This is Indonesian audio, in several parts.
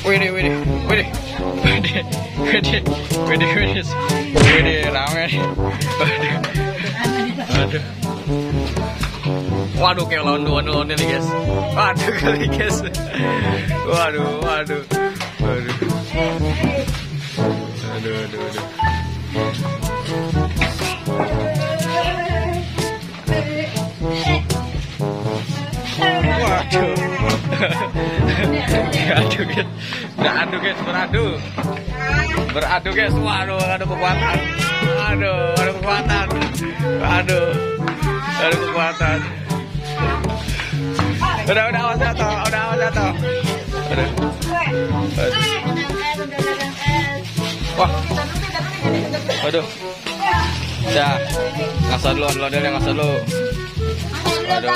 Widih, rame nih. Aduh. Waduh, kayak londu-londu nih guys. Waduh kali guys. Waduh. Aduh. Waduh. Beradu guys. Waduh, ada kekuatan. Aduh, kekuatan. Udah awas jatuh. Wah. Waduh. Ya, ngasah dulu, dulu. Waduh.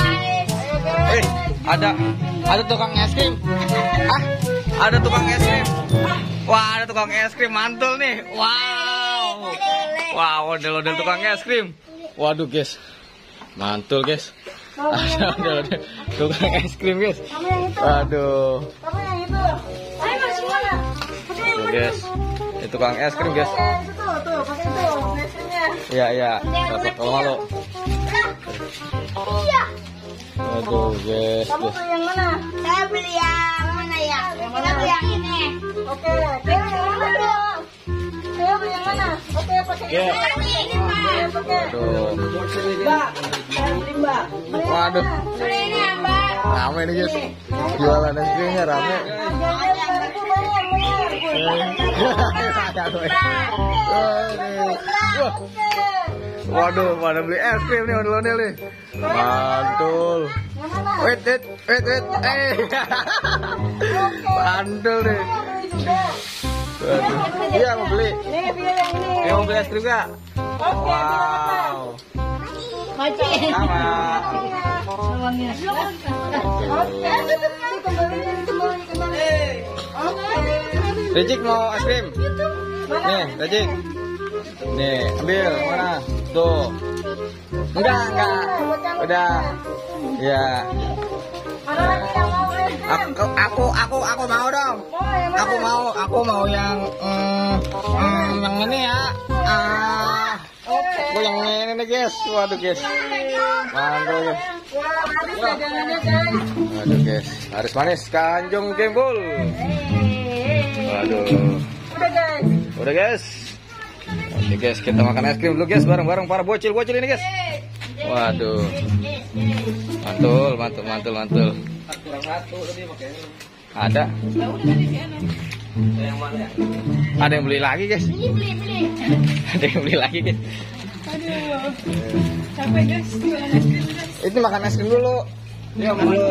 Ada tukang es krim. Ada tukang es krim. Wah, ada tukang es krim mantul nih. Wow, model tukang es krim. Waduh, guys. Mantul, guys. Ada tukang es krim, guys. Waduh. Tuh, guys. Ini tukang es krim, guys. Iya. Kalau malu. Aduh, guys. Kamu beli yang mana? Saya beli yang mana ya? Saya beli yang ini. Oke. Saya beli yang mana? Oke, pakai ini. Ini, Pak. Aduh. Mbak, saya beli Mbak. Waduh. Beli ini ya, Mbak. Rame nih, guys. Jualan es krimnya rame. Waduh, pada beli es krim nih, ondel-ondel nih. Mantul. Wait. Mantul nih. Waduh. Iya, mau beli. Ini mau beli es krim gak? Wow. Sama. Rejik mau es krim? Nih, Rejik. Nih, ambil mana? Tuh. Enggak. Udah. Ya. Aku mau dong. Aku mau yang ini ya. Aku yang ini nih, guys. Waduh, guys. Mantul, guys. Waduh, guys. Harus manis Tanjung Gembul. Waduh. Udah, guys. Oke, guys, kita makan es krim dulu, guys, bareng-bareng para bocil ini, guys. Waduh. Mantul. Ada. Ada yang beli lagi, guys. Ada yang beli lagi, guys. Aduh. Capek, guys. Itu makan es krim dulu. Makan dulu.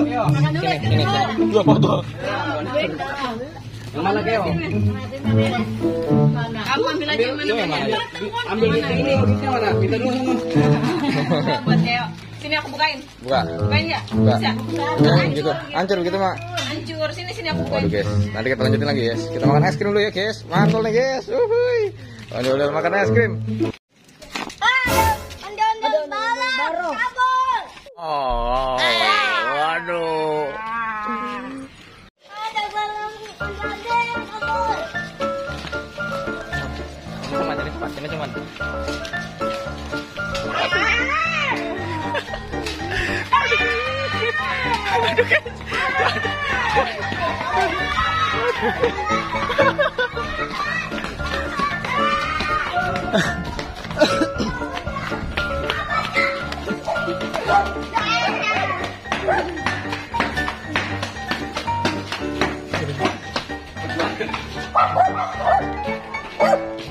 Ini. Dua foto. Yang mana, Keo? Kamu ambil aja yang mana? Ambil ini, duitnya mana? Minta dulu sama. Buat Keo. Sini aku bukain. Bukain ya? Bisa. Gitu. Hancur gitu, Mak. Hancur. Sini aku bukain. Waduh, guys. Nanti kita lanjutin lagi, guys. Kita makan es krim dulu ya, guys. Mantul nih, guys. Udah makan es krim. Ondel-ondel balap. Kabur. Oh, waduh. Ada balap ondel-ondel kabur. Ini cuman. Aduh, guys.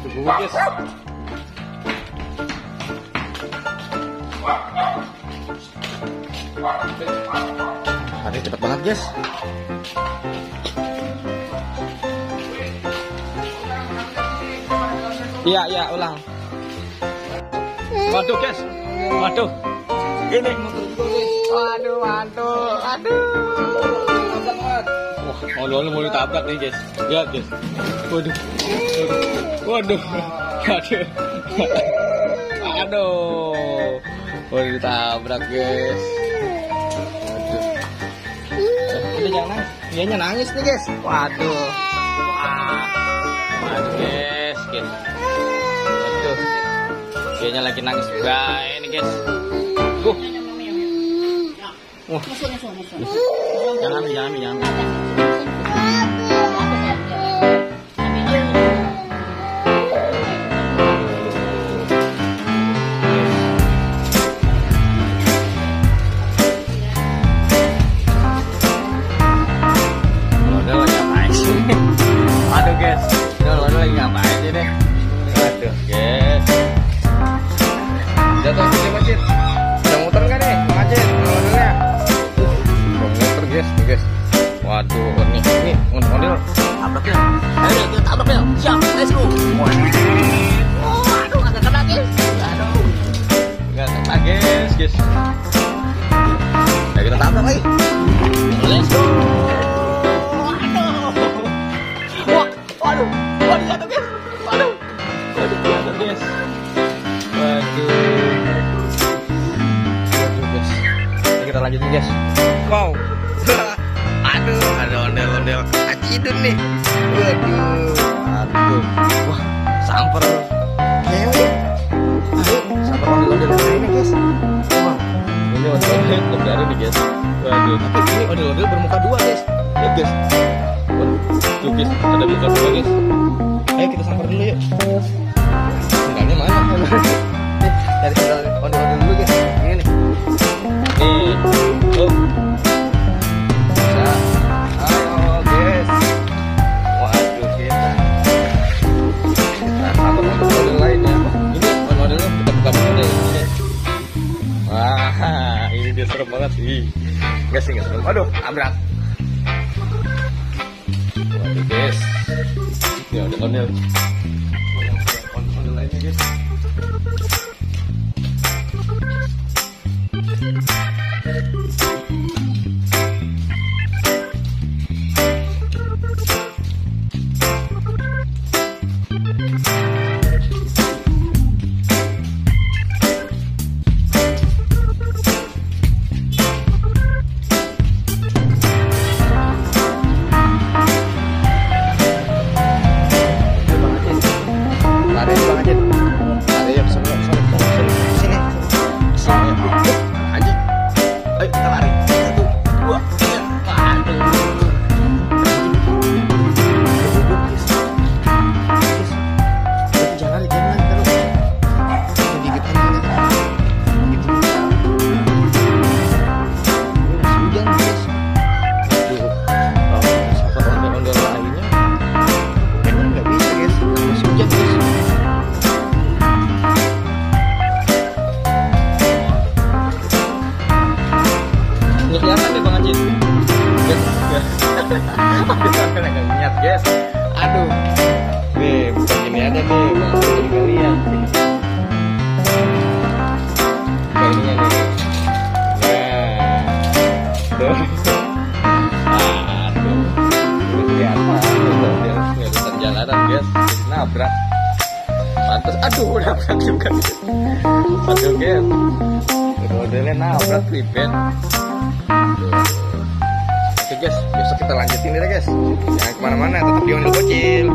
Tunggu, guys. Hari cepet banget, guys. Iya, ulang. Waduh, guys. Waduh. Ini. Waduh. Wah, mau ditabrak nih, guys. Lihat, guys. Waduh. Mau ditabrak, guys. Waduh. Udah jangan nangis. Dianya nangis nih guys. Waduh. Wah. Waduh guys. Waduh. Dianya lagi nangis juga ini guys. Jangan. Aduh guys, lo lagi ngapain sih deh? Aduh guys, jatuh sini macet. Udah muter nggak nih, macet? Modelnya, muter guys. Waduh, ini model tabrak ya. Ayo kita tabrak ya. Siap, let's go. Waduh, agak kena guys. Aduh, nggak kena guys. Ayo kita tabrak lagi. Let's go. Waduh jatuh guys. Waduh jatuh guys. Guys. Ini kita lanjutin guys. Wow. Ada ondel-ondel acidun nih. Waduh. Wah, samper. Ayo. Samper ondel-ondel ini guys. Wah, ini ondel-ondel baru nih guys. Waduh, tapi ini ondel-ondel bermuka dua guys. Lihat guys. Tuh guys, ada muka dua guys. Ayo kita samper dulu yuk. Sendalnya mana? Nih, cari sendal ondel-ondel dulu guys. Ini nih. Nih. Oh. Bisa. Ayo guys. Waduh kita samper ondel-ondel lainnya. Ini ondel-ondelnya kita buka dulu deh. Wah, ini dia serem banget sih. Enggak serem. Aduh, tabrak. Waduh guys, ya udah ondel lainnya guys. Guys, aduh, nih bukan gini aja nih, bang, jadi kalian sini. Bayinya nih, tuh, aduh, kelihatan jalanan guys, nabrak, pantas, aduh, nabrak juga, aduh guys, modelnya nabrak ribet. Oke guys, besok kita lanjutin ya guys. Jangan kemana-mana, tetap di Ondel Bocil.